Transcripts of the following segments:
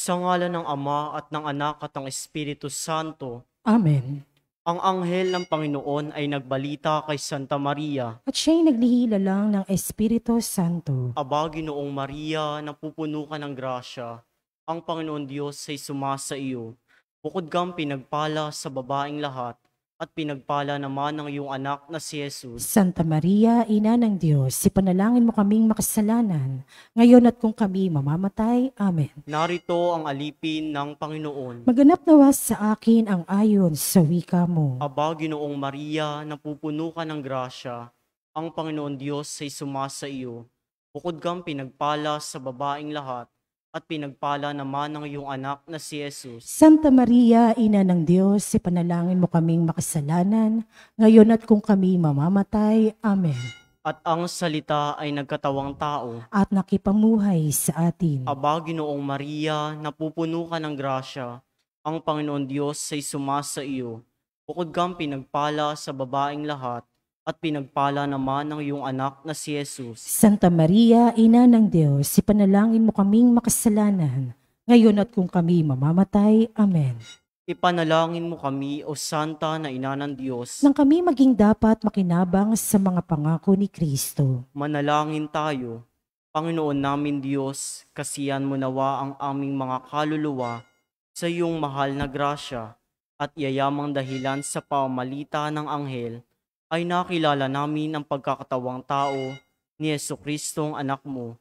Sa ngalan ng Ama at ng Anak at ng Espiritu Santo. Amen. Ang anghel ng Panginoon ay nagbalita kay Santa Maria. At siya'y naglihila lang ng Espiritu Santo. Aba, Ginoong Maria, napupuno ka ng grasya. Ang Panginoon Diyos ay sumasa iyo. Bukod kang pinagpala sa babaeng lahat, at pinagpala naman ng iyong anak na si Jesus. Santa Maria, Ina ng Diyos, ipanalangin mo kaming makasalanan, ngayon at kung kami mamamatay. Amen. Narito ang alipin ng Panginoon. Maganap nawa sa akin ang ayon sa wika mo. Aba, Ginoong Maria, napupuno ka ng grasya. Ang Panginoon Diyos ay sumasa iyo. Bukod kang pinagpala sa babaeng lahat, at pinagpala naman ng iyong anak na si Jesus. Santa Maria, Ina ng Diyos, ipanalangin mo kaming makasalanan, ngayon at kung kami mamamatay. Amen. At ang salita ay nagkatawang tao. At nakipamuhay sa atin. Aba, Ginoong Maria, napupuno ka ng grasya. Ang Panginoon Diyos ay sumasa iyo. Bukod kang pinagpala sa babaeng lahat, at pinagpala naman ng iyong anak na si Jesus. Santa Maria, Ina ng Diyos, ipanalangin mo kaming makasalanan, ngayon at kung kami mamamatay. Amen. Ipanalangin mo kami, O Santa na Ina ng Diyos, Nang kami maging dapat makinabang sa mga pangako ni Kristo. manalangin tayo. Panginoon namin Diyos, kasiyan mo nawa ang aming mga kaluluwa sa iyong mahal na grasya, at yayamang dahilan sa pamamalita ng anghel, ay nakilala namin ang pagkakatawang tao ni Jesucristong anak mo,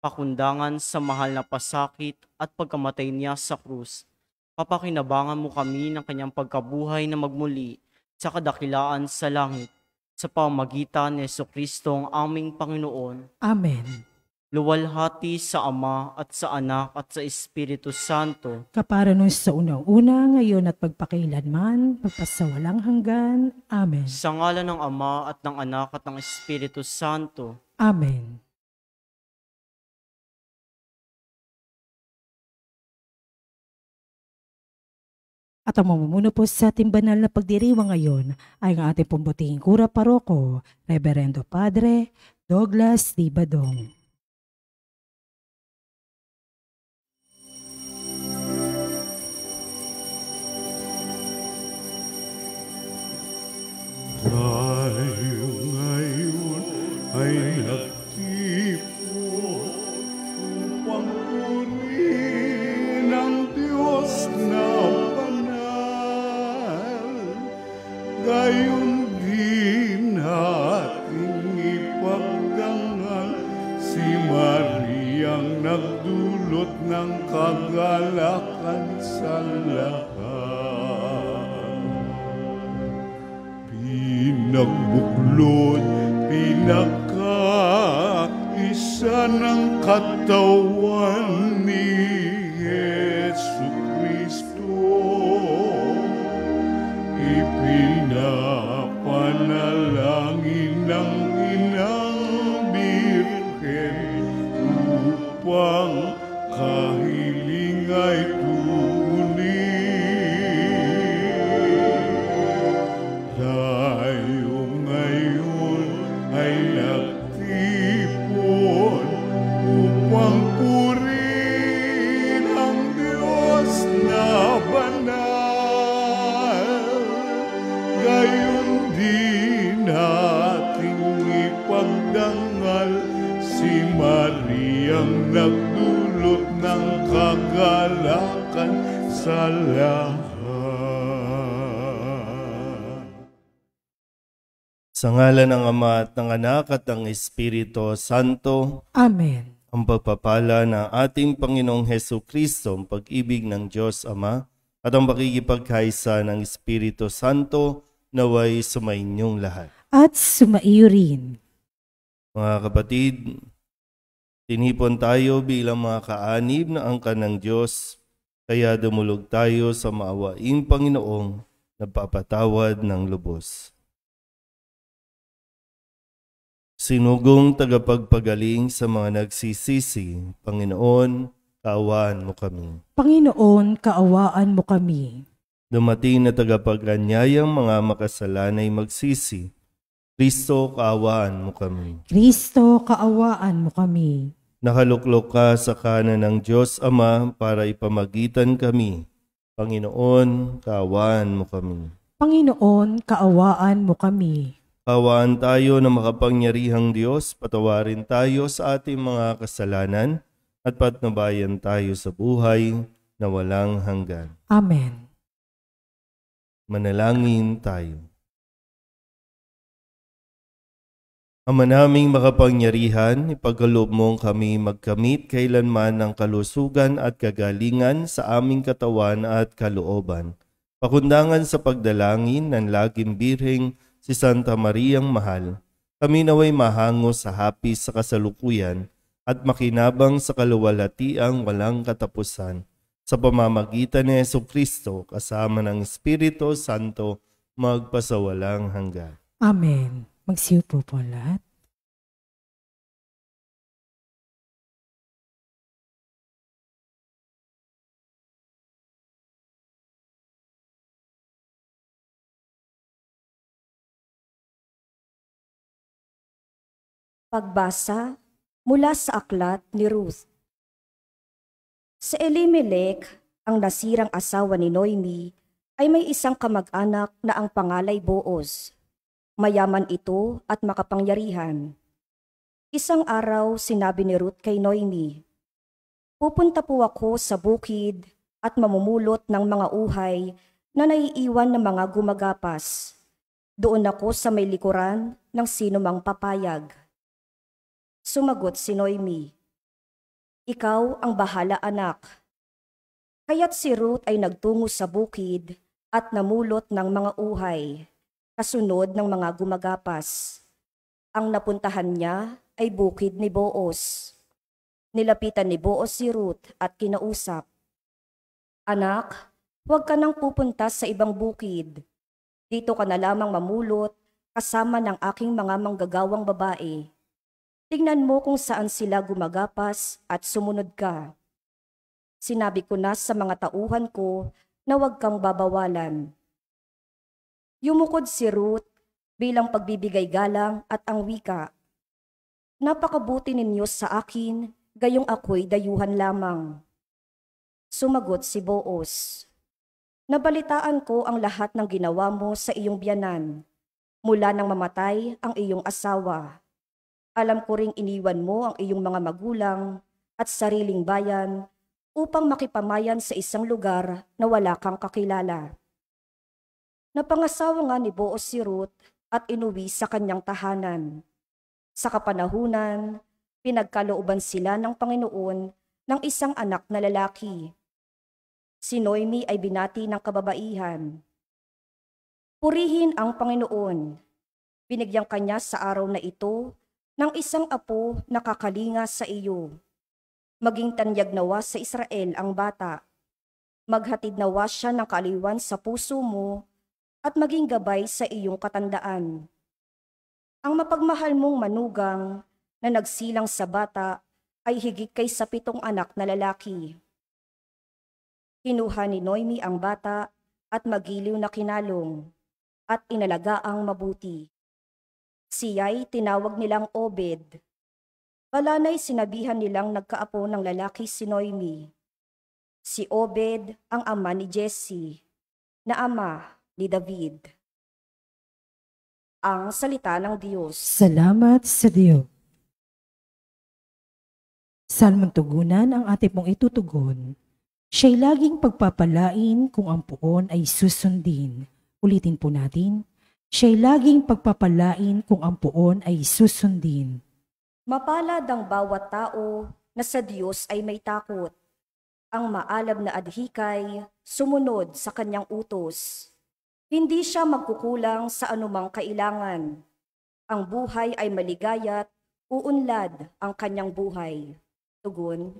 pakundangan sa mahal na pasakit at pagkamatay niya sa krus. Papakinabangan mo kami ng kanyang pagkabuhay na magmuli sa kadakilaan sa langit, sa pamamagitan ni Jesucristong aming Panginoon. Amen. Luwalhati sa Ama at sa Anak at sa Espiritu Santo. Kapara nun sa unang-una, ngayon at pagpakailanman, magpasawalang hanggan. Amen. Sa ngalan ng Ama at ng Anak at ng Espiritu Santo. Amen. At ang mamumuno po sa ating banal na pagdiriwang ngayon ay ang ating pumbutihing kura paroko, Reverendo Padre Douglas D. Badong. Tayo ngayon ay nagtipon upang purihin ang Diyos na banal. Gayon din ating ipagdangal si Mariang nagdulot ng kagalakan sa lahat. Pinagbuklod, pinagkaisa ng katawan ni Jesucristo. Ipinapanalangin ng Inang Birhen upang kahiling ay nagdulot ng kagalakan sa lahat. Sa ngalan ng Ama at ng Anak at ng Espiritu Santo. Amen. Ang pagpapala ng ating Panginoong Hesukristo, ang pag-ibig ng Diyos Ama, at ang pakikipagkaisa ng Espiritu Santo naway sumainyong lahat. At sumaiyo rin. Mga kapatid, tinipon tayo bilang mga kaanib na angkan ng Diyos, kaya dumulog tayo sa maawaing Panginoong nagpapatawad ng lubos. Sinugong tagapagpagaling sa mga nagsisisi, Panginoon, kaawaan mo kami. Panginoon, kaawaan mo kami. Dumating na tagapaganyayang mga makasalanay magsisi, Kristo, kaawaan mo kami. Kristo, kaawaan mo kami. Nakaluklok ka sa kanan ng Diyos Ama para ipamagitan kami. Panginoon, kaawaan mo kami. Panginoon, kaawaan mo kami. Kaawaan tayo na makapangyarihang Diyos, patawarin tayo sa ating mga kasalanan at patnubayan tayo sa buhay na walang hanggan. Amen. Manalangin tayo. Ama naming makapangyarihan, ipagkaloob mong kami magkamit kailanman ng kalusugan at kagalingan sa aming katawan at kalooban. Pakundangan sa pagdalangin ng laging birheng si Santa Mariang Mahal, kami naway mahango sa hapis sa kasalukuyan at makinabang sa kaluwalhatiang walang katapusan. Sa pamamagitan ni Jesucristo kasama ng Espiritu Santo magpasawalang hanggan. Amen. Magsiupo po lahat. Pagbasa mula sa aklat ni Ruth. Si Elimelech, ang nasirang asawa ni Noemi, ay may isang kamag-anak na ang pangalay Boaz. Mayaman ito at makapangyarihan. Isang araw sinabi ni Ruth kay Noemi, "Pupunta po ako sa bukid at mamumulot ng mga uhay na naiiwan ng mga gumagapas. Doon ako sa may likuran ng sino mang papayag." Sumagot si Noemi, "Ikaw ang bahala, anak." Kaya't si Ruth ay nagtungo sa bukid at namulot ng mga uhay, kasunod ng mga gumagapas. Ang napuntahan niya ay bukid ni Boaz. Nilapitan ni Boaz si Ruth at kinausap, "Anak, huwag ka nang pupunta sa ibang bukid. Dito ka na lamang mamulot kasama ng aking mga manggagawang babae. Tingnan mo kung saan sila gumagapas at sumunod ka. Sinabi ko na sa mga tauhan ko na huwag kang babawalan." Yumukod si Ruth bilang pagbibigay galang at ang wika, "Napakabuti ninyo sa akin, gayong ako'y dayuhan lamang." Sumagot si Boaz, "Nabalitaan ko ang lahat ng ginawa mo sa iyong biyanan, mula nang mamatay ang iyong asawa. Alam ko ring iniwan mo ang iyong mga magulang at sariling bayan upang makipamayan sa isang lugar na wala kang kakilala." Napangasawa nga ni Boaz si Ruth at inuwi sa kanyang tahanan. Sa kapanahunan, pinagkalooban sila ng Panginoon ng isang anak na lalaki. Si Noemi ay binati ng kababaihan, "Purihin ang Panginoon. Binigyan kanya sa araw na ito ng isang apo na kakalinga sa iyo. Maging tanyag nawa sa Israel ang bata. Maghatid nawa siya ng kaaliwan sa puso mo at maging gabay sa iyong katandaan. Ang mapagmahal mong manugang na nagsilang sa bata ay higit kay sa 7 anak na lalaki." Kinuha ni Noemi ang bata at magiliw na kinalong at inalagaang mabuti. Siya'y tinawag nilang Obed. Balanay sinabihan nilang nagkaapo ng lalaki si Noemi. Si Obed ang ama ni Jesse, na ama ni David. Ang salita ng Diyos. Salamat sa Diyos. Salmong tugunan ang ating pong itutugon. Siya'y laging pagpapalain kung ang puon ay susundin. Ulitin po natin. Siya'y laging pagpapalain kung ang puon ay susundin. Mapalad ang bawat tao na sa Diyos ay may takot. Ang maalab na adhikay sumunod sa kanyang utos. Hindi siya magkukulang sa anumang kailangan. Ang buhay ay maligaya't uunlad ang kanyang buhay. Tugon.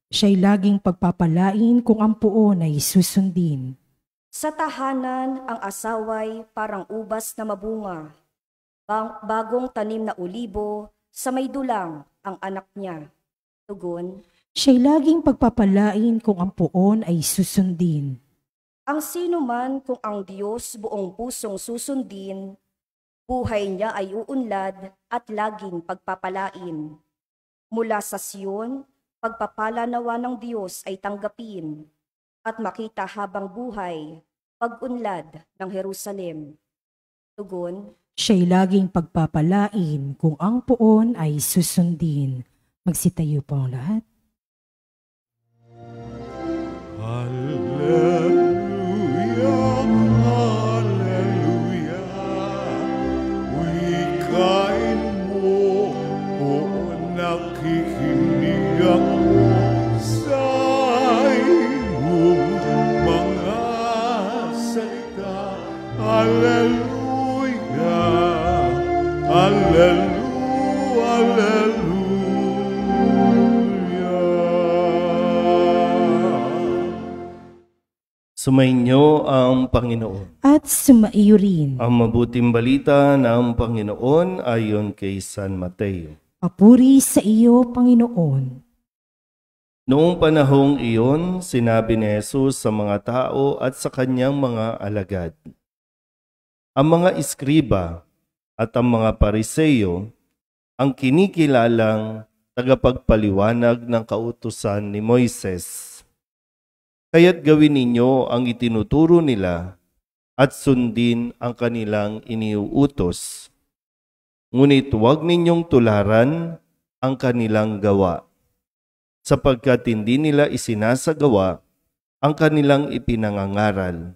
Siya'y laging pagpapalain kung ang puon ay susundin. Sa tahanan, ang asaway parang ubas na mabunga. Bagong tanim na ulibo, sa may dulang ang anak niya. Tugon. Siya'y laging pagpapalain kung ang puon ay susundin. Ang sino man kung ang Diyos buong pusong susundin, buhay niya ay uunlad at laging pagpapalain. Mula sa Siyon, pagpapala nawa ng Diyos ay tanggapin at makita habang buhay, pag-unlad ng Jerusalem. Tugon, Siya'y laging pagpapalain kung ang poon ay susundin. Magsitayo po ang lahat. Hallelujah, hallelujah. Wikain mo, o nakikinig ako sa iyong mga salita. Hallelujah, hallelujah, hallelujah. Sumainyo ang Panginoon. At sumaiyo rin. Ang mabuting balita ng Panginoon ayon kay San Mateo. Papuri sa iyo, Panginoon. Noong panahong iyon, sinabi ni Jesus sa mga tao at sa kanyang mga alagad, ang mga iskriba at ang mga pariseyo ang kinikilalang tagapagpaliwanag ng kautusan ni Moises. Kaya't gawin ninyo ang itinuturo nila at sundin ang kanilang iniuutos. Ngunit huwag ninyong tularan ang kanilang gawa, sapagkat hindi nila isinasagawa ang kanilang ipinangangaral.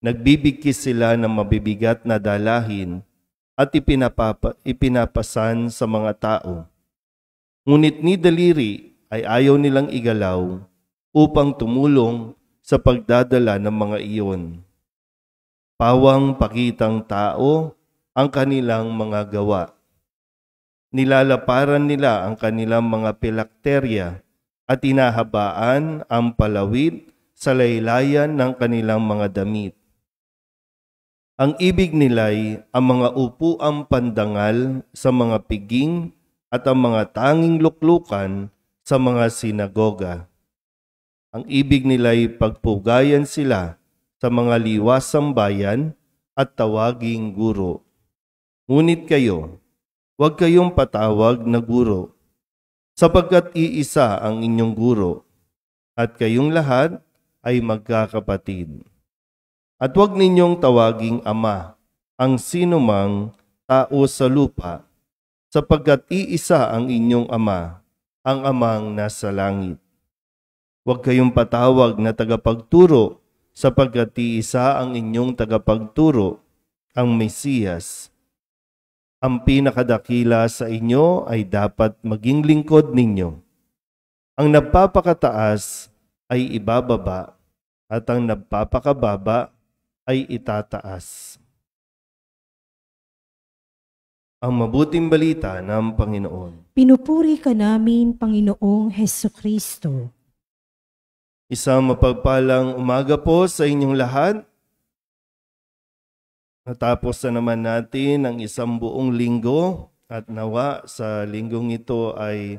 Nagbibigkis sila ng mabibigat na dalahin at ipinapasan sa mga tao. Ngunit ni daliri ay ayaw nilang igalaw upang tumulong sa pagdadala ng mga iyon. Pawang pakitang tao ang kanilang mga gawa. Nilalaparan nila ang kanilang mga pilakterya at inahabaan ang palawid sa laylayan ng kanilang mga damit. Ang ibig nila'y ang mga upuang pandangal sa mga piging at ang mga tanging luklukan sa mga sinagoga. Ang ibig nila'y pagpugayan sila sa mga liwasang bayan at tawaging guro. Ngunit kayo, huwag kayong patawag na guro, sapagkat iisa ang inyong guro, at kayong lahat ay magkakapatid. At huwag ninyong tawaging ama ang sinumang tao sa lupa, sapagkat iisa ang inyong ama, ang amang nasa langit. Huwag kayong patawag na tagapagturo, sapagkat iisa ang inyong tagapagturo, ang Mesiyas. Ang pinakadakila sa inyo ay dapat maging lingkod ninyo. Ang nagpapakataas ay ibababa, at ang nagpapakababa ay itataas. Ang mabuting balita ng Panginoon. Pinupuri ka namin, Panginoong Hesukristo. Isang mapagpalang umaga po sa inyong lahat. Natapos na naman natin ang isang buong linggo at nawa sa linggong ito ay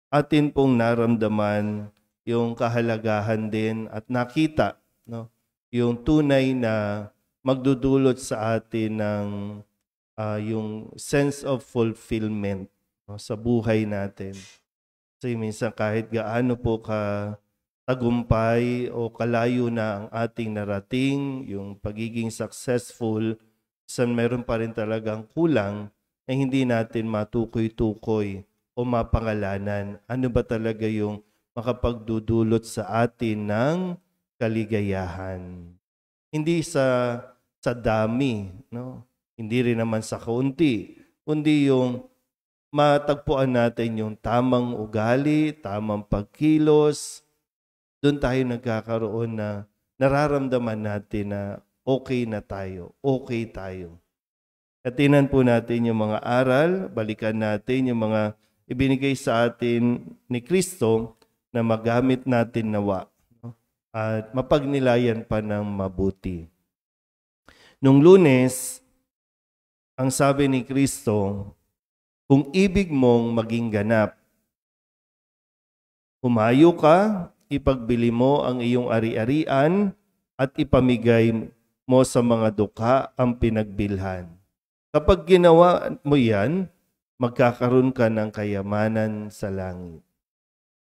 atin pong naramdaman yung kahalagahan din at nakita yung tunay na magdudulot sa atin ng yung sense of fulfillment sa buhay natin. Kasi minsan kahit gaano po ka tagumpay o kalayo na ang ating narating, yung pagiging successful, meron pa rin talagang kulang na hindi natin matukoy-tukoy o mapangalanan. Ano ba talaga yung makapagdudulot sa atin ng kaligayahan? Hindi sa dami, no? Hindi rin naman sa kaunti, kundi yung matagpuan natin yung tamang ugali, tamang pagkilos. Doon tayo nagkakaroon na nararamdaman natin na okay na tayo, okay tayo. At tingnan po natin yung mga aral, balikan natin yung mga ibinigay sa atin ni Kristo na magamit natin nawa at mapagnilayan pa ng mabuti. Nung Lunes, ang sabi ni Kristo, kung ibig mong maging ganap, humayo ka, ipagbili mo ang iyong ari-arian at ipamigay mo sa mga dukha ang pinagbilhan. Kapag ginawa mo yan, magkakaroon ka ng kayamanan sa langit.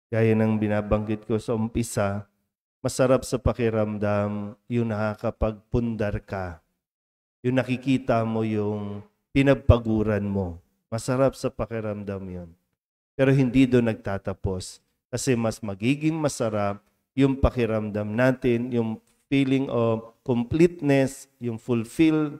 Gaya ng binabanggit ko sa umpisa, masarap sa pakiramdam yung nakakapagpundar ka. Yung nakikita mo yung pinagpaguran mo. Masarap sa pakiramdam yun. Pero hindi doon nagtatapos. Kasi mas magiging masarap yung pakiramdam natin, yung feeling of completeness, yung fulfilled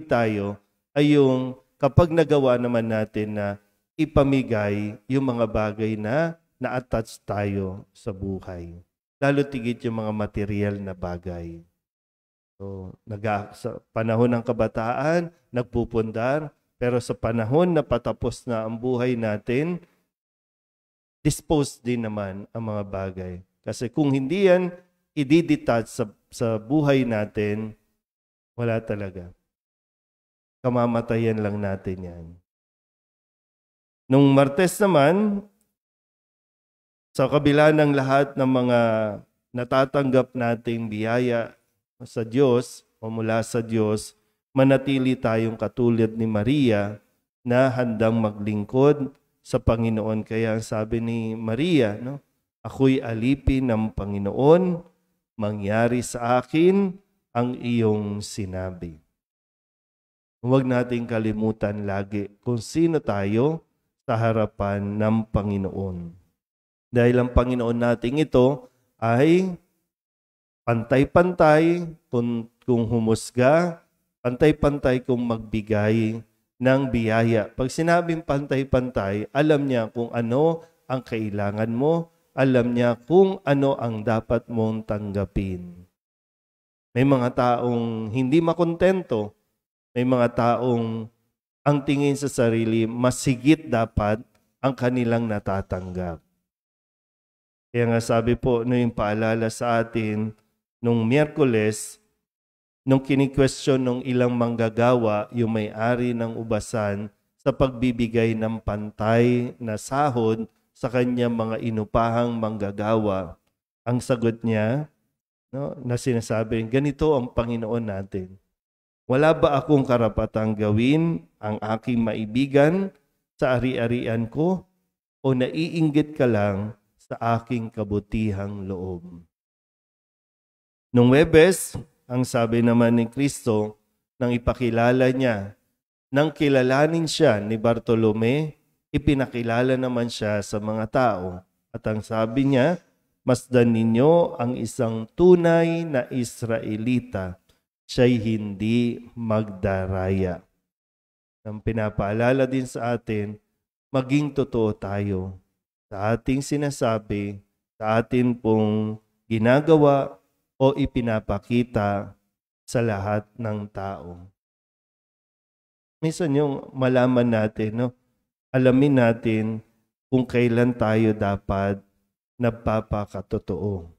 tayo, ay yung kapag nagawa naman natin na ipamigay yung mga bagay na na-attach tayo sa buhay. Lalo tigit yung mga material na bagay. So, sa panahon ng kabataan, nagpupundar, pero sa panahon na patapos na ang buhay natin, dispose din naman ang mga bagay. Kasi kung hindi yan i-detach sa buhay natin, wala talaga. Kamamatayan lang natin yan. Nung Martes naman, sa kabila ng lahat ng mga natatanggap nating biyaya sa Diyos o mula sa Diyos, manatili tayong katulad ni Maria na handang maglingkod sa Panginoon. Kaya sabi ni Maria, ako'y alipin ng Panginoon, mangyari sa akin ang iyong sinabi. Huwag nating kalimutan lagi kung sino tayo sa harapan ng Panginoon. Dahil ang Panginoon nating ito ay pantay-pantay kung humusga, pantay-pantay kung magbigay ng biyaya. Pag sinabing pantay-pantay, alam niya kung ano ang kailangan mo, alam niya kung ano ang dapat mong tanggapin. May mga taong hindi makontento, may mga taong ang tingin sa sarili, mas higit dapat ang kanilang natatanggap. Kaya nga sabi po, yung paalala sa atin, nung Miyerkules, nung kini-question nung ilang manggagawa, yung may-ari ng ubasan, sa pagbibigay ng pantay na sahod sa kanyang mga inupahang manggagawa, ang sagot niya, na sinasabi, ganito ang Panginoon natin. Wala ba akong karapatang gawin ang aking maibigan sa ari-arian ko o naiinggit ka lang sa aking kabutihang loob? Nung Huwebes, ang sabi naman ni Kristo, nang ipakilala niya, nang kilalanin siya ni Bartolome, ipinakilala naman siya sa mga tao. At ang sabi niya, masdan ninyo ang isang tunay na Israelita, siya'y hindi magdaraya. Ang pinapaalala din sa atin, maging totoo tayo sa ating sinasabi, sa atin pong ginagawa o ipinapakita sa lahat ng tao. Minsan yung malaman natin, alamin natin kung kailan tayo dapat nagpapakatotoo.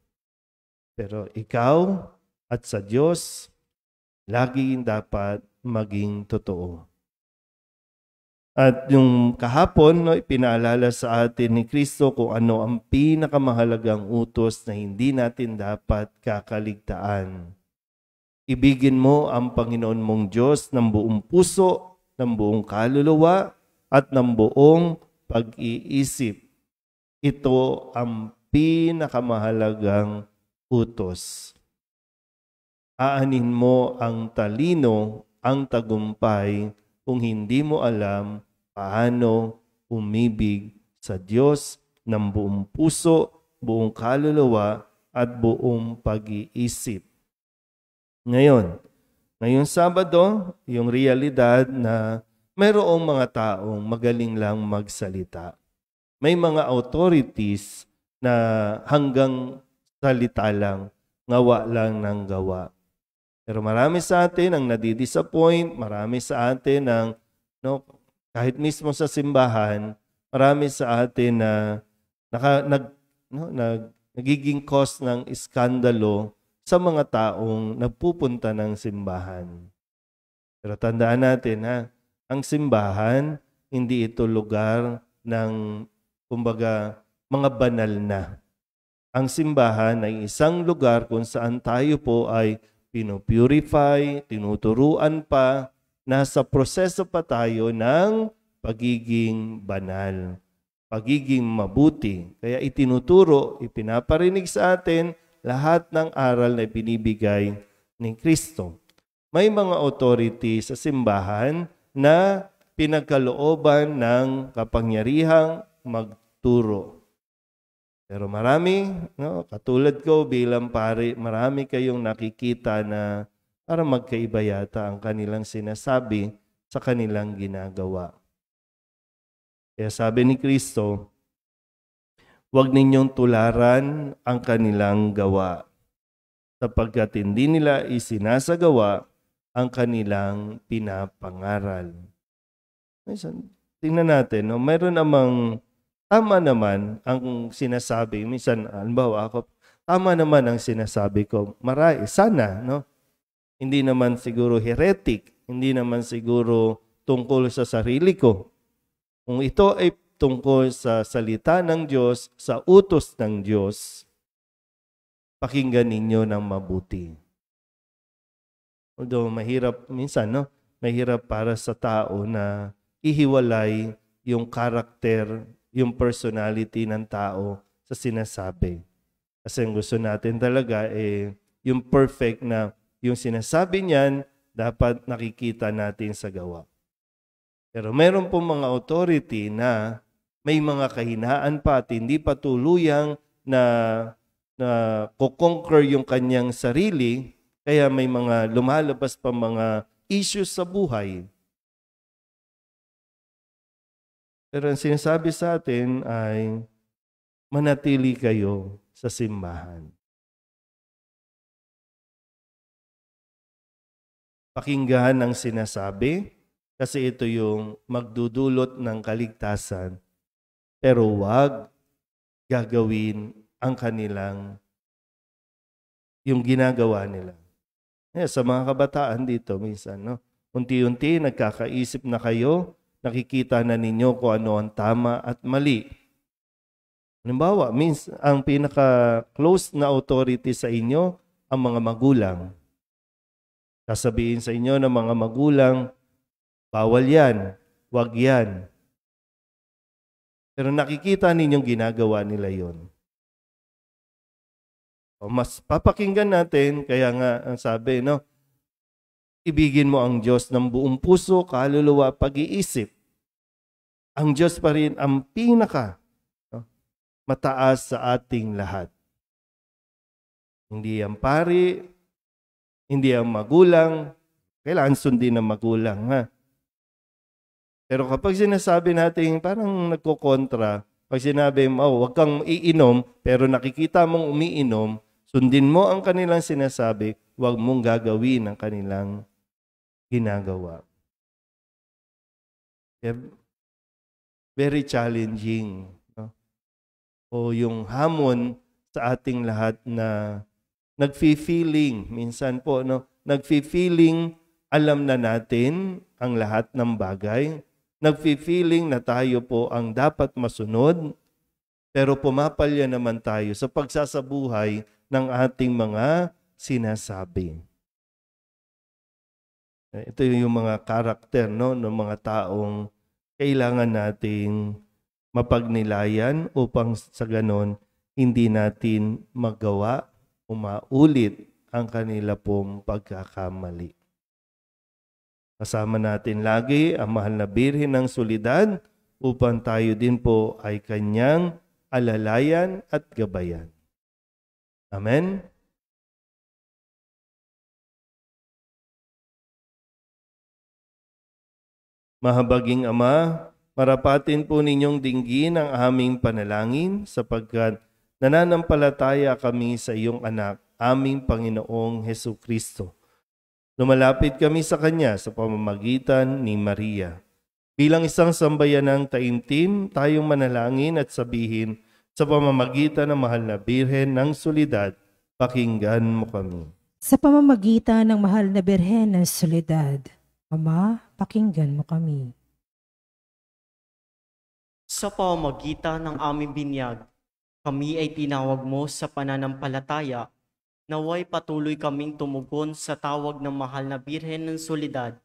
Pero ikaw at sa Diyos, laging dapat maging totoo. At yung kahapon, ipinaalala sa atin ni Kristo kung ano ang pinakamahalagang utos na hindi natin dapat kakaligtaan. Ibigin mo ang Panginoon mong Diyos ng buong puso, ng buong kaluluwa, at ng buong pag-iisip. Ito ang pinakamahalagang utos. Aanin mo ang talino, ang tagumpay, kung hindi mo alam paano umibig sa Diyos ng buong puso, buong kaluluwa, at buong pag-iisip. Ngayong Sabado, yung realidad na mayroong mga taong magaling lang magsalita. May mga authorities na hanggang salita lang, ngawa lang ng gawa. Pero marami sa atin ang nadidisappoint, marami sa atin ang, kahit mismo sa simbahan, marami sa atin na nagiging cause ng iskandalo sa mga taong nagpupunta ng simbahan. Pero tandaan natin, ang simbahan, hindi ito lugar ng, kumbaga, mga banal na. Ang simbahan ay isang lugar kung saan tayo po ay pinupurify, tinuturuan pa nasa proseso pa tayo ng pagiging banal, pagiging mabuti. Kaya itinuturo, ipinaparinig sa atin lahat ng aral na ibinibigay ni Kristo. May mga authority sa simbahan na pinagkalooban ng kapangyarihang magturo. Pero marami, katulad ko bilang pari, marami kayong nakikita na para magkaiba yata ang kanilang sinasabi sa kanilang ginagawa. Kaya sabi ni Kristo, huwag ninyong tularan ang kanilang gawa, sapagkat hindi nila isinasagawa ang kanilang pinapangaral. Tingnan natin, mayroon namang tama naman ang sinasabi. Minsan, halimbawa ako, tama naman ang sinasabi ko. Sana, Hindi naman siguro heretic, hindi naman siguro tungkol sa sarili ko. Kung ito ay tungkol sa salita ng Diyos, sa utos ng Diyos, pakinggan ninyo ng mabuti. Although mahirap minsan, mahirap para sa tao na ihiwalay yung karakter, yung personality ng tao sa sinasabi. Kasi ang gusto natin talaga yung perfect na yung sinasabi niyan dapat nakikita natin sa gawa. Pero meron pong mga authority na may mga kahinaan pa at hindi pa tuluyang na kukonquer yung kanyang sarili, kaya may mga lumalabas pa mga issues sa buhay. Pero ang sinasabi sa atin ay manatili kayo sa simbahan. Pakinggan ang sinasabi kasi ito yung magdudulot ng kaligtasan. Pero huwag gagawin ang kanilang, yung ginagawa nila. Sa mga kabataan dito minsan, unti-unti nagkakaisip na kayo, nakikita na ninyo kung ano ang tama at mali. Halimbawa, ang pinaka-close na authority sa inyo, ang mga magulang. Sasabihin sa inyo ng mga magulang, bawal yan, wag yan. Pero nakikita ninyong ginagawa nila yon. Mas papakinggan natin, kaya nga ang sabi, ibigin mo ang Diyos ng buong puso, kaluluwa, pag-iisip. Ang Diyos pa rin ang mataas sa ating lahat. Hindi ang pari, hindi ang magulang, kailangan sundin ng magulang, Pero kapag sinasabi natin, parang nagkokontra, pag sinabi mo, huwag kang iinom, pero nakikita mong umiinom, sundin mo ang kanilang sinasabi, huwag mong gagawin ang kanilang ginagawa. Very challenging. O yung hamon sa ating lahat na nagfi-feeling, minsan po, nagfi-feeling alam na natin ang lahat ng bagay, nagfi-feeling na tayo po ang dapat masunod, pero pumapalya naman tayo sa pagsasabuhay ng ating mga sinasabi. Ito yung mga karakter ng mga taong kailangan nating mapagnilayan upang sa ganon hindi natin magawa o maulit ang kanila pong pagkakamali. Kasama natin lagi ang mahal na Birhen ng Solidad upang tayo din po ay kanyang alalayan at gabayan. Amen? Mahabaging Ama, marapatin po ninyong dinggin ang aming panalangin sapagkat nananampalataya kami sa iyong anak, aming Panginoong Hesukristo. Lumalapit kami sa Kanya sa pamamagitan ni Maria. Bilang isang sambayanang taimtim, tayong manalangin at sabihin sa pamamagitan ng mahal na Birhen ng Solidad, pakinggan mo kami. Sa pamamagitan ng mahal na Birhen ng Solidad, Ama, pakinggan mo kami. Sa pamamagitan ng aming binyag, kami ay tinawag mo sa pananampalataya, naway patuloy kaming tumugon sa tawag ng mahal na Birhen ng Solidad,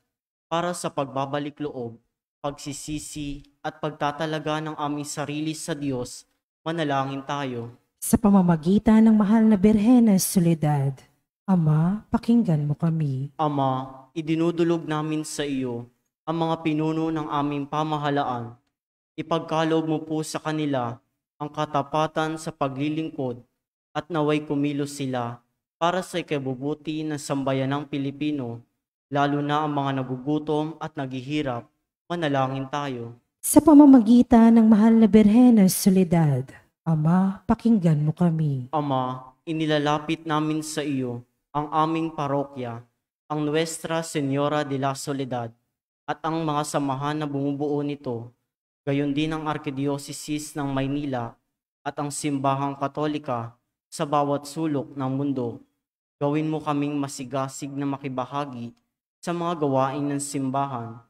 para sa pagbabalik loob, pagsisisi at pagtatalaga ng aming sarili sa Diyos, manalangin tayo. Sa pamamagitan ng mahal na Birhen na Soledad, Ama, pakinggan mo kami. Ama, idinudulog namin sa iyo ang mga pinuno ng aming pamahalaan. Ipagkaloob mo po sa kanila ang katapatan sa paglilingkod at naway kumilos sila para sa ikabubuti ng sambayanang Pilipino, lalo na ang mga nagugutom at naghihirap. Manalangin tayo. Sa pamamagitan ng mahal na Birhen na Soledad, Ama, pakinggan mo kami. Ama, inilalapit namin sa iyo ang aming parokya, ang Nuestra Señora de la Soledad, at ang mga samahan na bumubuo nito, gayon din ang Arkidiocese ng Maynila at ang Simbahang Katolika sa bawat sulok ng mundo. Gawin mo kaming masigasig na makibahagi sa mga gawain ng simbahan,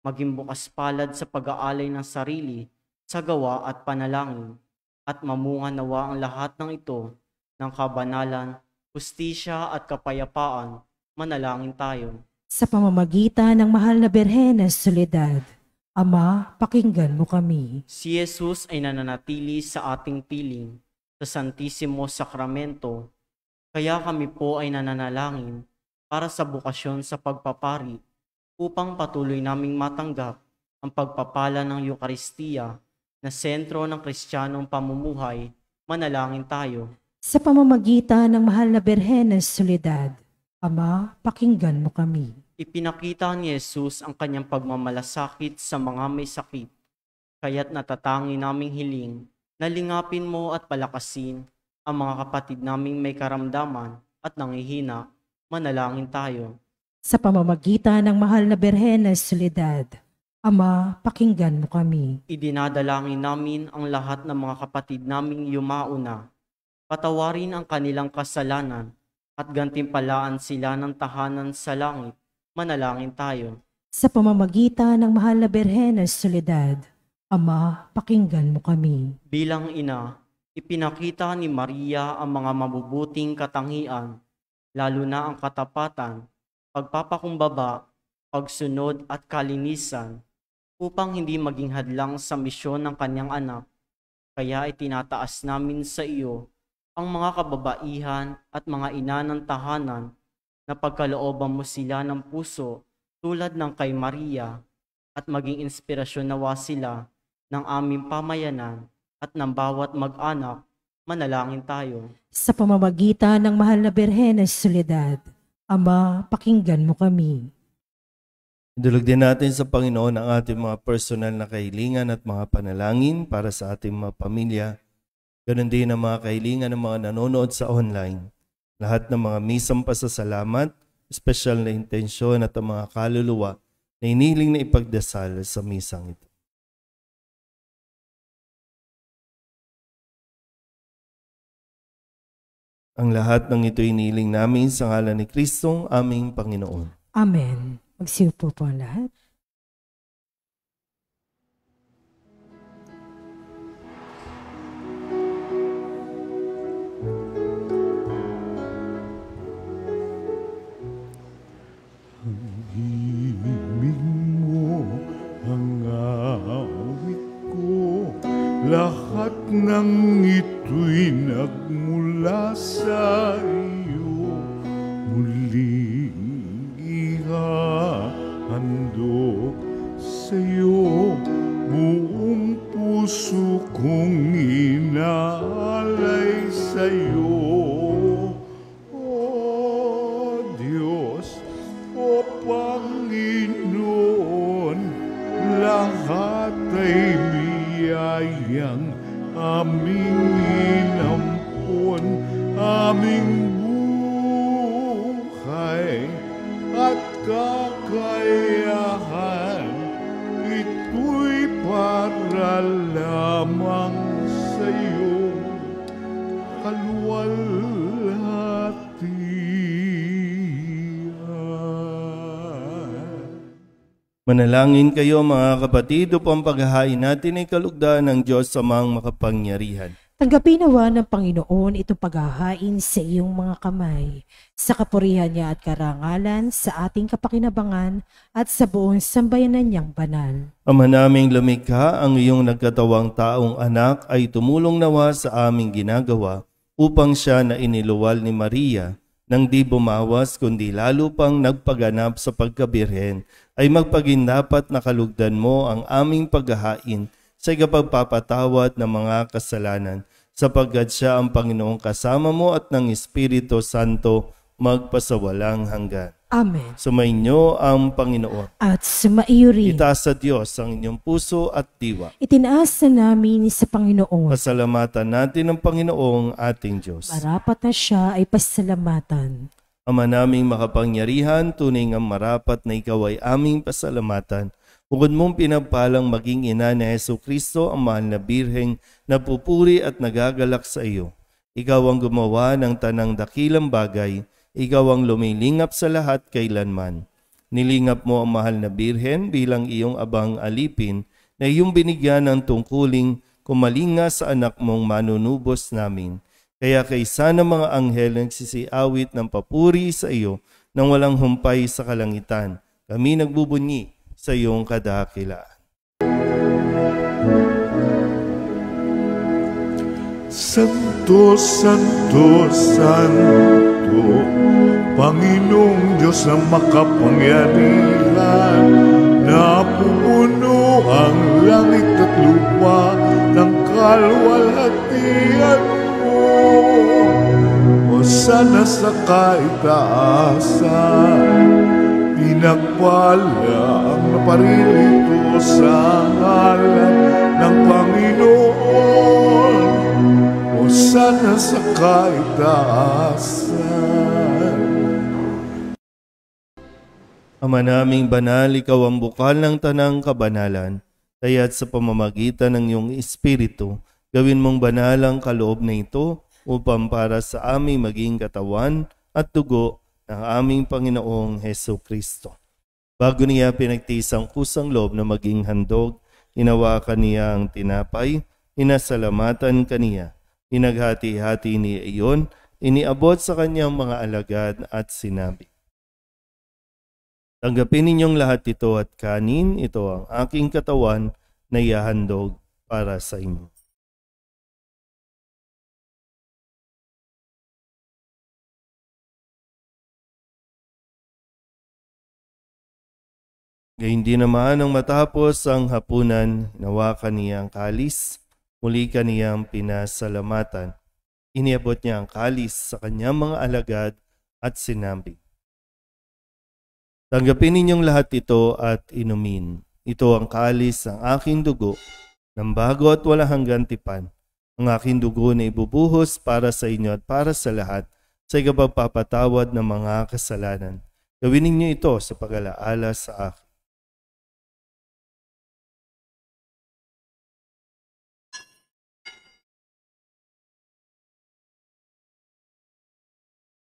maging bukas palad sa pag-aalay ng sarili sa gawa at panalangin, at mamunga nawa ang lahat ng ito ng kabanalan, hustisya at kapayapaan. Manalangin tayo. Sa pamamagitan ng mahal na Birhen na Soledad, Ama, pakinggan mo kami. Si Jesus ay nananatili sa ating piling sa Santisimo Sakramento, kaya kami po ay nananalangin para sa bukasyon sa pagpapari upang patuloy naming matanggap ang pagpapala ng Eucharistia na sentro ng Kristiyanong pamumuhay. Manalangin tayo. Sa pamamagitan ng mahal na Birhen na Soledad, Ama, pakinggan mo kami. Ipinakita ni Jesus ang kanyang pagmamalasakit sa mga may sakit, kaya't natatangi naming hiling na lingapin mo at palakasin ang mga kapatid naming may karamdaman at nangihina. Manalangin tayo. Sa pamamagitan ng mahal na Birhen na Soledad, Ama, pakinggan mo kami. Idinadalangin namin ang lahat ng mga kapatid naming yumauna. Patawarin ang kanilang kasalanan at gantimpalaan sila ng tahanan sa langit. Manalangin tayo. Sa pamamagitan ng mahal na Birhen na Soledad, Ama, pakinggan mo kami. Bilang ina, ipinakita ni Maria ang mga mabubuting katangian, lalo na ang katapatan, pagpapakumbaba, pagsunod at kalinisan, upang hindi maging hadlang sa misyon ng kanyang anak. Kaya itinataas namin sa iyo ang mga kababaihan at mga ina ng tahanan na pagkalooban mo sila ng puso tulad ng kay Maria, at maging inspirasyon nawa sila ng aming pamayanan at ng bawat mag-anak. Manalangin tayo. Sa pamamagitan ng mahal na Birhen na Soledad, Ama, pakinggan mo kami. Idulog din natin sa Panginoon ang ating mga personal na kahilingan at mga panalangin para sa ating mga pamilya. Ganon din ang mga kahilingan ng mga nanonood sa online. Lahat ng mga misang pasasalamat, espesyal na intensyon at ang mga kaluluwa na inihiling na ipagdasal sa misang ito. Ang lahat ng ito inihiling namin sa ngalan ni Kristong aming Panginoon. Amen. Magsiupo po ang lahat. Himig mo ang awit ko, lahat ng ito'y nagmula sa iyo. Muling ihahandog sa iyo, buong puso kong inaalay sa iyo. Panginoon, lahat ay biyayang aming inampon, aming buhay at kakayahan. Ito'y para lamang sa iyo, kaluwalhatian. Manalangin kayo mga kapatid upang paghahain natin ay kalugdan ng Diyos Amang makapangyarihan. Tanggapin nawa ng Panginoon itong paghahain sa iyong mga kamay, sa kapurihan niya at karangalan, sa ating kapakinabangan at sa buong sambayanan niyang banal. Ama naming lumikha, ang iyong nagkatawang taong anak ay tumulong nawa sa aming ginagawa upang siya na iniluwal ni Maria nang di bumawas kundi lalo pang nagpaganap sa pagkabirhen ay magpagindapat na kalugdan mo ang aming paghahain sa ikapagpapatawad ng mga kasalanan, sapagkat siya ang Panginoong kasama mo at ng Espiritu Santo magpasawalang hanggan. Amen. Sumainyo ang Panginoon. At sumaiyo rin. Itaas sa Diyos ang inyong puso at diwa. Itinaas na namin sa Panginoon. Pasalamatan natin ang Panginoong ating Diyos. Marapat na siya ay pasalamatan. Ama naming makapangyarihan, tunay nga marapat na ikaw ay aming pasalamatan. Bukod mong pinagpalang maging ina ni Jesucristo, ang mahal na birheng napupuri at nagagalak sa iyo. Ikaw ang gumawa ng tanang dakilang bagay, ikaw ang lumilingap sa lahat kailanman. Nilingap mo ang mahal na birhen bilang iyong abang alipin na iyong binigyan ng tungkuling kumalinga sa anak mong manunubos namin. Kaya kaysa ng mga anghel nagsisiawit ng papuri sa iyo nang walang humpay sa kalangitan, kami nagbubunyi sa iyong kadakilaan. Santo, Santo, Santo, Panginoong Diyos na makapangyarihan, napupuno ang langit at lupa ng kalwalhatian mo. Hosana sa kaitaasan, pinagpala ang naparirito sa ngalan ng Panginoon. Hosana sa kaitaasan. Ama naming banal, ikaw ang bukal ng tanang kabanalan, kaya't sa pamamagitan ng iyong Espiritu, gawin mong banal ang kaloob na ito upang para sa aming maging katawan at dugo ng aming Panginoong Jesucristo. Bago niya pinagtiis ang kusang loob na maging handog, hinawakan niya ang tinapay, inasalamatan kaniya, inaghati-hati niya iyon, iniabot sa kanyang mga alagad at sinabi, tanggapin ninyong lahat ito at kanin, ito ang aking katawan na ihahandog para sa inyo. Gayun din naman nang matapos ang hapunan, hinawakan niya ang kalis, muli kaniyang pinasalamatan. Iniabot niya ang kalis sa kanyang mga alagad at sinabi, tanggapin ninyong lahat ito at inumin. Ito ang kalis ng aking dugo, ng bago at walang hanggang tipan. Ang aking dugo na ibubuhos para sa inyo at para sa lahat sa ikapagpapatawad ng mga kasalanan. Gawin ninyo ito sa pag-alaala sa akin.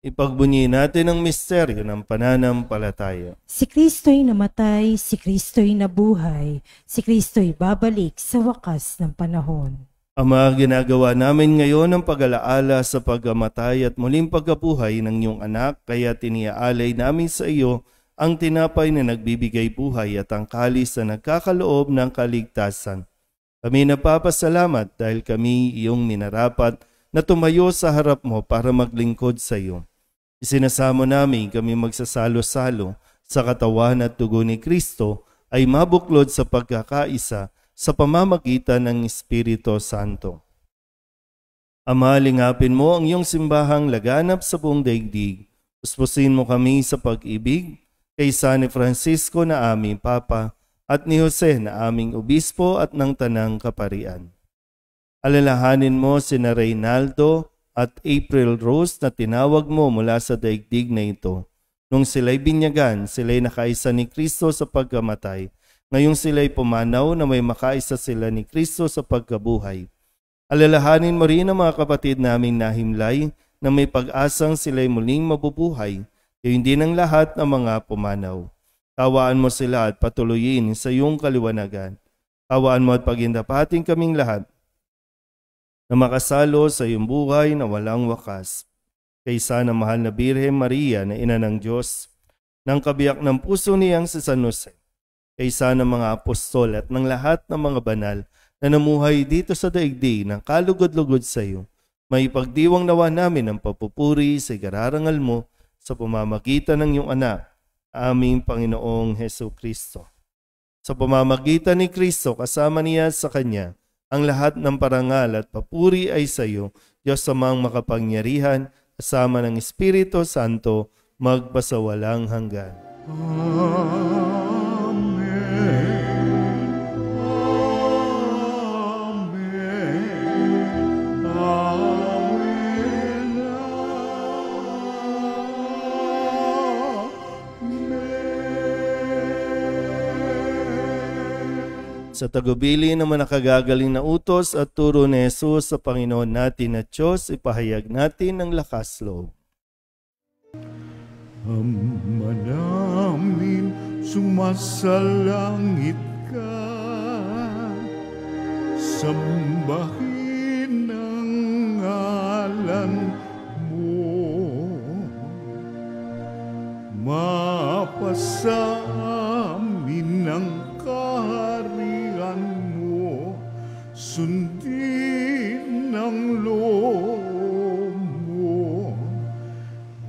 Ipagbunyi natin ang misteryo ng pananampalataya. Si Kristo'y namatay, si Kristo'y nabuhay, si Kristo'y babalik sa wakas ng panahon. Ama, ginagawa namin ngayon ang pag-alaala sa pagkamatay at muling pagkabuhay ng iyong anak, kaya tiniaalay namin sa iyo ang tinapay na nagbibigay buhay at ang kalis na nagkakaloob ng kaligtasan. Kami napapasalamat dahil kami iyong minarapat na tumayo sa harap mo para maglingkod sa iyo. Isinasamo namin kami magsasalo-salo sa katawan at dugo ni Kristo ay mabuklod sa pagkakaisa sa pamamagitan ng Espiritu Santo. Ama, lingapin mo ang iyong simbahang laganap sa buong daigdig. Puspusin mo kami sa pag-ibig kay San Francisco na aming Papa at ni Jose na aming Obispo at ng Tanang Kaparian. Alalahanin mo sina Reynaldo at April Rose na tinawag mo mula sa daigdig na ito. Nung sila'y binyagan, sila'y nakaisa ni Kristo sa pagkamatay. Ngayong sila'y pumanaw na may makaisa sila ni Kristo sa pagkabuhay. Alalahanin mo rin ang mga kapatid naming nahimlay na may pag-asang sila'y muling mabubuhay, kaya hindi ng lahat ng mga pumanaw. Tawaan mo sila at patuloyin sa iyong kaliwanagan. Tawaan mo at pagindapating kaming lahat na makasalo sa iyong buhay na walang wakas. Kaysa na mahal na Birhen Maria na ina ng Diyos, ng kabiyak ng puso niyang si San Jose, kaysa ng mga apostol at ng lahat ng mga banal na namuhay dito sa daigdig ng kalugod-lugod sa iyo, may pagdiwang nawa namin ang papupuri sa igararangal mo sa pamamagitan ng iyong anak, aming Panginoong Hesu Kristo. Sa pamamagitan ni Kristo kasama niya sa Kanya, ang lahat ng parangal at papuri ay sa iyo, Diyos amang makapangyarihan, kasama ng Espiritu Santo, magpasawalang hanggan. Sa tagubili ng nakagagaling na utos at turo ni Jesus sa Panginoon natin at Diyos, ipahayag natin ang lakas loob. Ama namin, sumasalangit ka, sambahin ang ngalan mo, mapasa amin ang kaharian mo, sundin ang loob mo,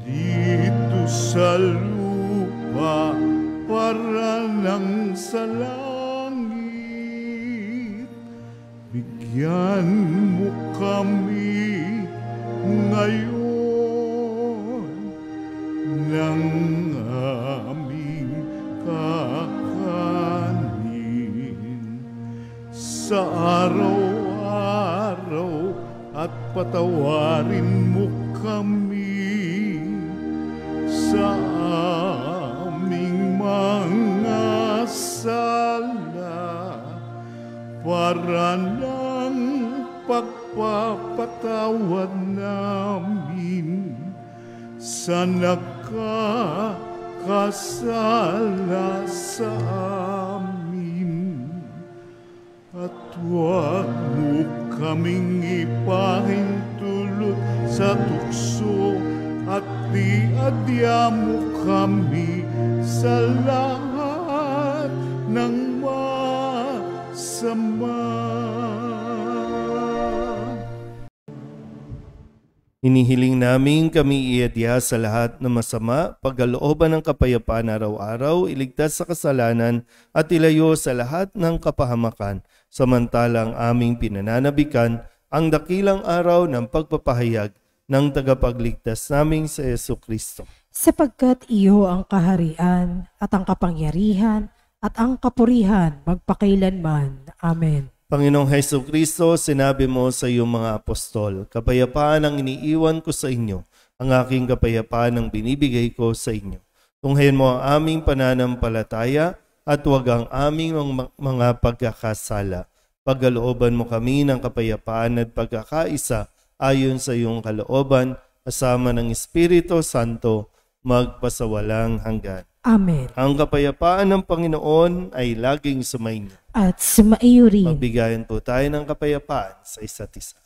dito sa lupa para lang sa langit. Bigyan mo kami ngayon ng aming kakanin sa araw-araw, at patawarin mo kami sa aming mga sala, para ng pagpapatawad namin sa nakakasala sa amin. At huwag mo kaming ipahintulot sa tukso, at diadya mo kami sa lahat ng masama. Hinihiling namin kami iadya sa lahat ng masama, pagkalooban ng kapayapaan araw-araw, iligtas sa kasalanan at ilayo sa lahat ng kapahamakan, samantalang aming pinananabikan ang dakilang araw ng pagpapahayag ng tagapagligtas naming sa Yesu Kristo. Sapagkat iyo ang kaharian at ang kapangyarihan at ang kapurihan magpakailanman. Amen. Panginoong Hesu Kristo, sinabi mo sa iyong mga apostol, kapayapaan ang iniiwan ko sa inyo, ang aking kapayapaan ang binibigay ko sa inyo. Tunghayan mo ang aming pananampalataya at huwag ang aming mga pagkakasala. Pagkalooban mo kami ng kapayapaan at pagkakaisa ayon sa iyong kalooban, kasama ng Espiritu Santo, magpasawalang hanggan. Amen. Ang kapayapaan ng Panginoon ay laging sumainyo. At sumaiyo rin. Magbigayan po tayo ng kapayapaan sa isa't isa.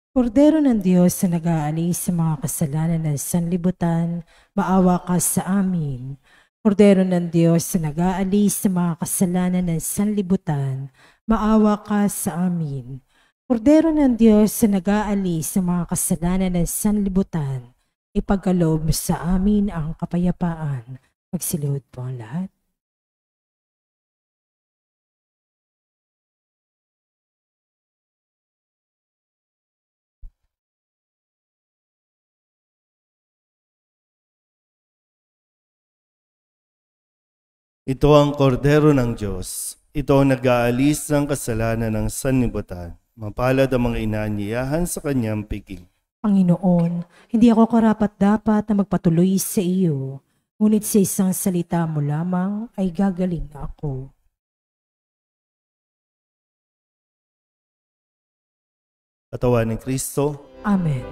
Kordero ng Diyos na nag-aalis sa mga kasalanan ng sanlibutan, maawa ka sa amin. Kordero ng Diyos na nag-aalis sa mga kasalanan ng sanlibutan, maawa ka sa amin. Kordero ng Diyos na nag-aalis sa mga kasalanan ng sanlibutan, ipagkaloob mo sa amin ang kapayapaan. Magsilihod po ang lahat. Ito ang kordero ng Diyos. Ito ang nag-aalis ng kasalanan ng sanlibutan. Mapalad ang mga inaanyayahan sa kanyang piging. Panginoon, hindi ako karapat-dapat na magpatuloy sa iyo, ngunit sa isang salita mo lamang ay gagaling ako. Katawan ni Kristo. Amen.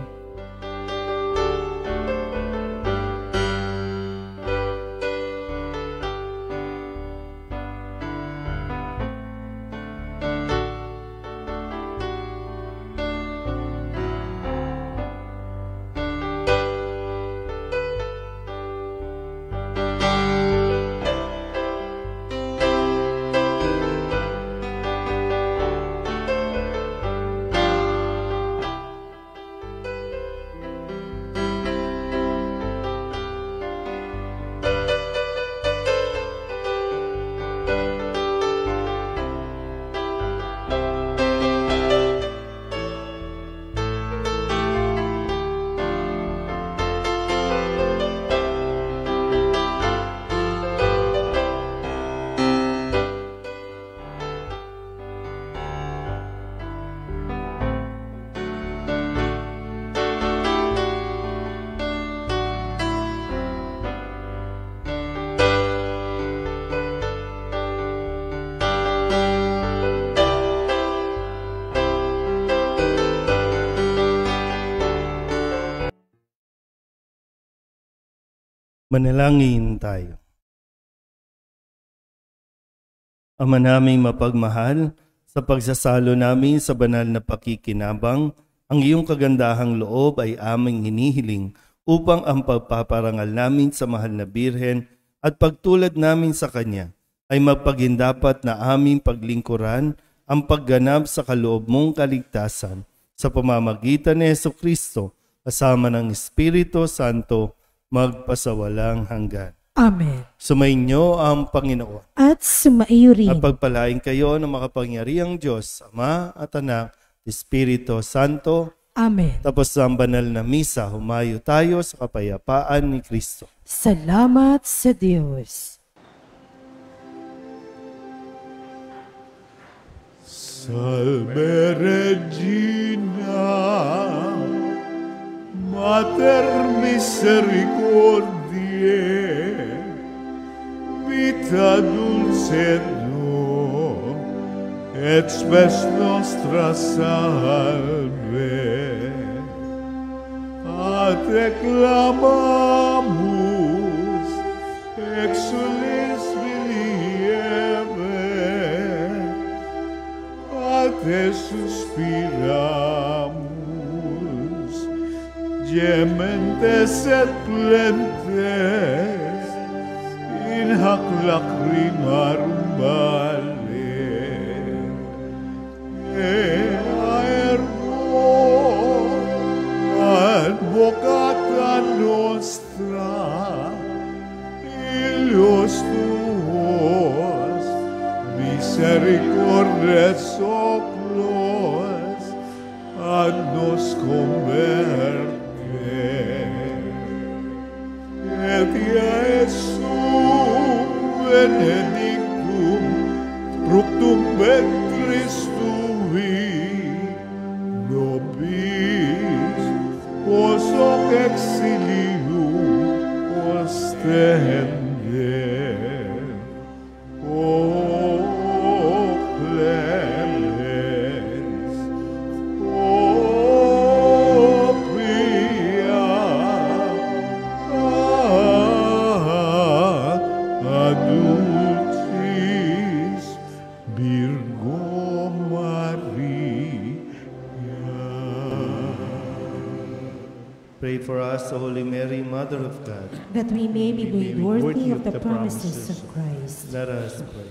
Manalangin tayo. Ama naming mapagmahal, sa pagsasalo namin sa banal na pakikinabang, ang iyong kagandahang loob ay aming hinihiling upang ang pagpaparangal namin sa mahal na Birhen at pagtulad namin sa Kanya ay magpagindapat na aming paglingkuran ang pagganap sa kaloob mong kaligtasan sa pamamagitan ni Jesucristo kasama ng Espiritu Santo magpasawalang hanggan. Amen. Sumainyo ang Panginoon. At sumaiyo rin. At pagpalain kayo ng makapangyarihang Diyos, Ama at Anak, Espiritu Santo. Amen. Tapos ang banal na misa, humayo tayo sa kapayapaan ni Kristo. Salamat sa Diyos. Salve Regina, Mater Misericordiae, vita dulcedo, et spes nostra salve. A te clamamus, exulis vilieve, a te suspiramus, gementes et plentes, in hac lacrimarum vale. Ergo, advocata nostra, illos tuos, misericordes oclos, ad nos converte. Et Iesum benedictum, fructum ventris tui, nobis post hoc exilium ostende. O clemens, o pia, adultis Virgo Maria. Pray for us, O Holy Mary, Mother of God. That we may be made worthy of the promises of Christ. Let us pray.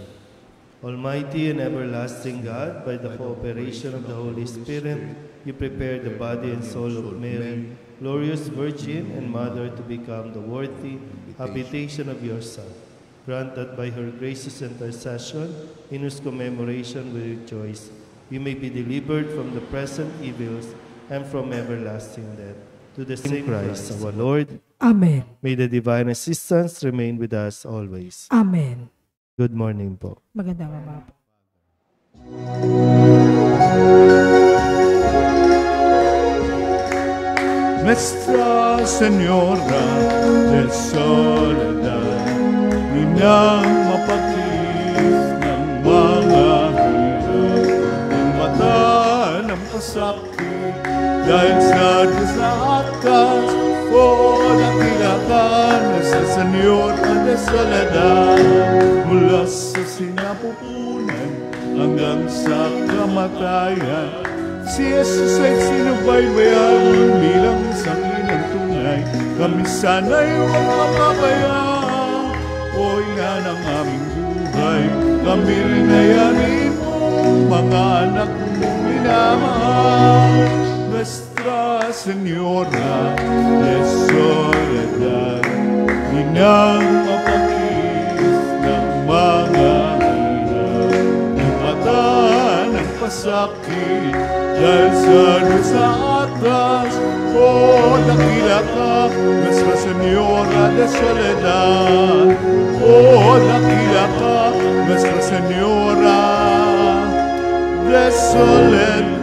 Almighty and everlasting God, by the cooperation of the Holy Spirit, you prepared the body and soul of Mary, glorious Virgin and Mother, to become the worthy habitation of your Son. Grant that by her gracious intercession, in whose commemoration we rejoice, we may be delivered from the present evils and from everlasting death. To the same Christ, our Lord, Amen. may the divine assistance remain with us always. Amen. Good morning po. Magandang umaga po. Nuestra Señora del Soledad, inang mapakis ng mga hirap, ng mata ng pasakit, dahil sa Diyos na atas, o nakilakan sa Señora del Soledad, mula sa sinapupunan hanggang sa kamatayan. Si Jesus ay sinubaybayan bilang sanginang tunay. Kami sana'y huwag mapabayaan. O yan ang aming buhay. Kami rin ay anin mo, mga anak mong minamahal. Nuestra Señora de Soledad, inang mapakis ng mga hirap, ng mata ng pasakit, dahil sa Diyos sa atas, o dakila ka, Nuestra Señora de Soledad. O dakila ka, Nuestra Señora de Soledad.